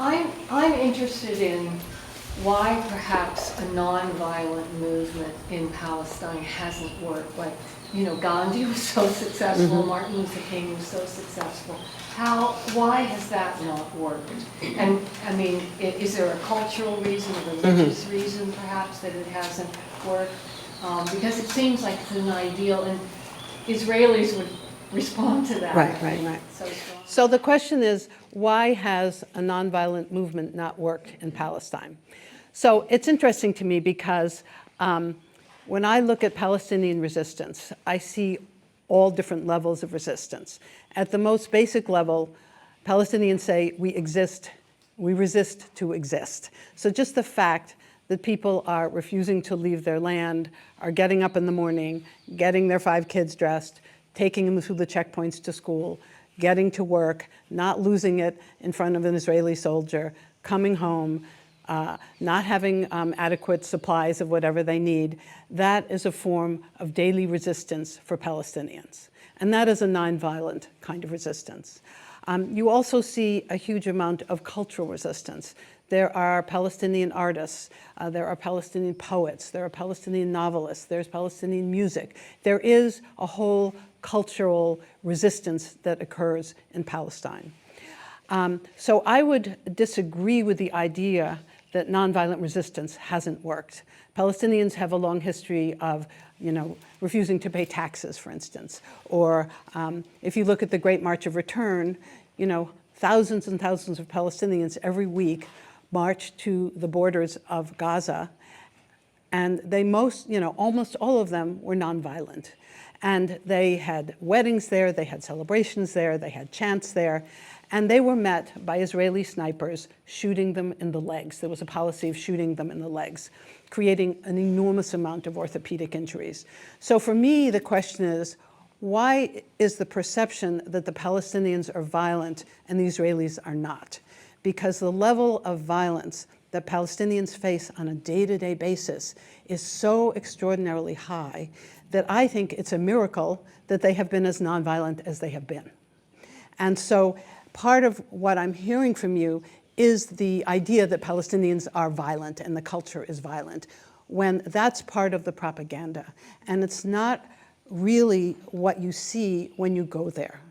I'm interested in why perhaps a nonviolent movement in Palestine hasn't worked. Like, Gandhi was so successful, Martin Luther King was so successful. Why has that not worked? And I mean, is there a cultural reason, a religious reason perhaps that it hasn't worked? Because it seems like it's an ideal, and Israelis would respond to that. Right. So the question is, why has a nonviolent movement not worked in Palestine? So it's interesting to me because when I look at Palestinian resistance, I see all different levels of resistance. At the most basic level, Palestinians say we resist to exist. So just the fact that people are refusing to leave their land, are getting up in the morning, getting their 5 kids dressed, taking them through the checkpoints to school, getting to work, not losing it in front of an Israeli soldier, coming home, not having adequate supplies of whatever they need, that is a form of daily resistance for Palestinians. And that is a nonviolent kind of resistance. You also see a huge amount of cultural resistance. There are Palestinian artists, there are Palestinian poets, there are Palestinian novelists, there's Palestinian music. There is a whole cultural resistance that occurs in Palestine. So I would disagree with the idea that nonviolent resistance hasn't worked. Palestinians have a long history of, refusing to pay taxes, for instance. Or if you look at the Great March of Return, thousands and thousands of Palestinians every week march to the borders of Gaza. And they almost all of them were nonviolent. And they had weddings there, they had celebrations there, they had chants there. And they were met by Israeli snipers shooting them in the legs. There was a policy of shooting them in the legs, creating an enormous amount of orthopedic injuries. So for me, the question is, why is the perception that the Palestinians are violent and the Israelis are not? Because the level of violence that Palestinians face on a day-to-day basis is so extraordinarily high that I think it's a miracle that they have been as nonviolent as they have been. And so part of what I'm hearing from you is the idea that Palestinians are violent and the culture is violent, when that's part of the propaganda. And it's not really what you see when you go there.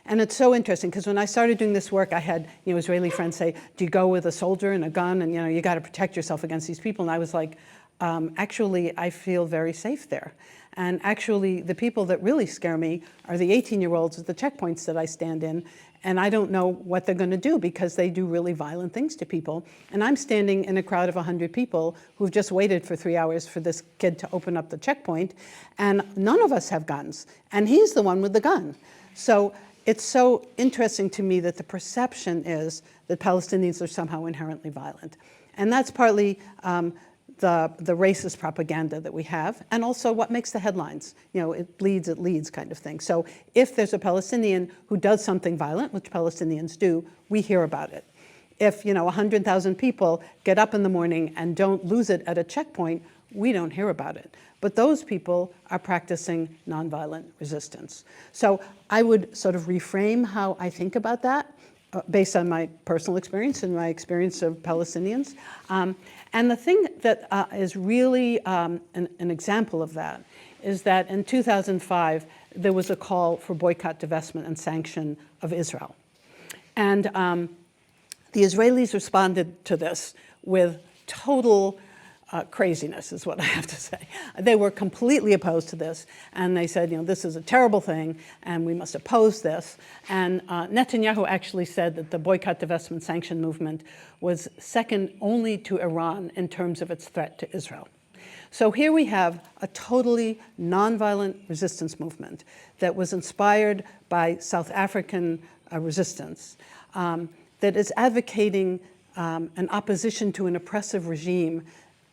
And it's so interesting, because when I started doing this work, I had Israeli friends say, do you go with a soldier and a gun and you got to protect yourself against these people? And I was like, actually, I feel very safe there. And actually, the people that really scare me are the 18-year-olds at the checkpoints that I stand in, and I don't know what they're going to do because they do really violent things to people. And I'm standing in a crowd of 100 people who've just waited for 3 hours for this kid to open up the checkpoint, and none of us have guns, and he's the one with the gun. So it's so interesting to me that the perception is that Palestinians are somehow inherently violent. And that's partly the racist propaganda that we have, and also what makes the headlines. It bleeds, it leads kind of thing. So if there's a Palestinian who does something violent, which Palestinians do, we hear about it. If 100,000 people get up in the morning and don't lose it at a checkpoint, we don't hear about it. But those people are practicing nonviolent resistance. So I would sort of reframe how I think about that based on my personal experience and my experience of Palestinians. And the thing that is really an example of that is that in 2005, there was a call for boycott, divestment, and sanction of Israel. And the Israelis responded to this with total craziness, is what I have to say. They were completely opposed to this, and they said, this is a terrible thing, and we must oppose this. And Netanyahu actually said that the boycott, divestment, sanction movement was second only to Iran in terms of its threat to Israel. So here we have a totally nonviolent resistance movement that was inspired by South African resistance that is advocating an opposition to an oppressive regime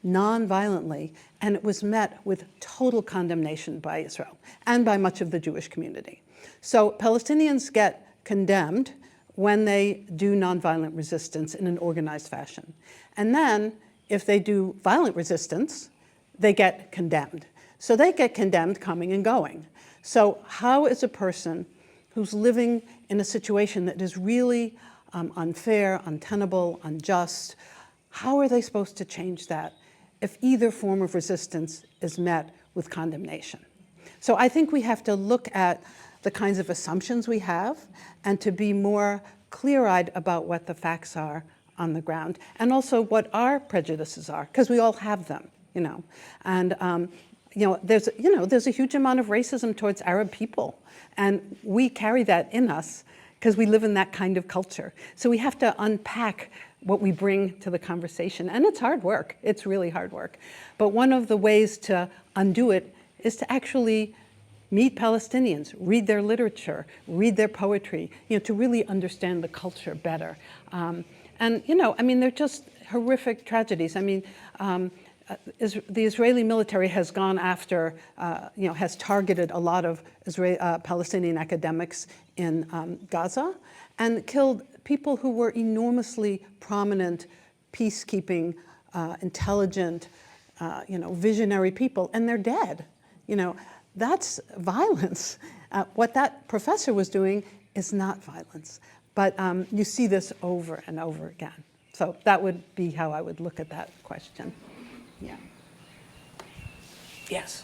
non-violently, and it was met with total condemnation by Israel and by much of the Jewish community. So Palestinians get condemned when they do nonviolent resistance in an organized fashion. And then, if they do violent resistance, they get condemned. So they get condemned coming and going. So how is a person who's living in a situation that is really unfair, untenable, unjust. How are they supposed to change that if either form of resistance is met with condemnation? So I think we have to look at the kinds of assumptions we have and to be more clear-eyed about what the facts are on the ground, and also what our prejudices are, because we all have them, And there's a huge amount of racism towards Arab people, and we carry that in us because we live in that kind of culture. So we have to unpack what we bring to the conversation, and it's hard work. It's really hard work. But one of the ways to undo it is to actually meet Palestinians, read their literature, read their poetry, to really understand the culture better. They're just horrific tragedies. The Israeli military has gone after, has targeted a lot of Palestinian academics in Gaza and killed people who were enormously prominent, peacekeeping, intelligent, visionary people, and they're dead. That's violence. What that professor was doing is not violence. But you see this over and over again. So that would be how I would look at that question. Yeah. Yes.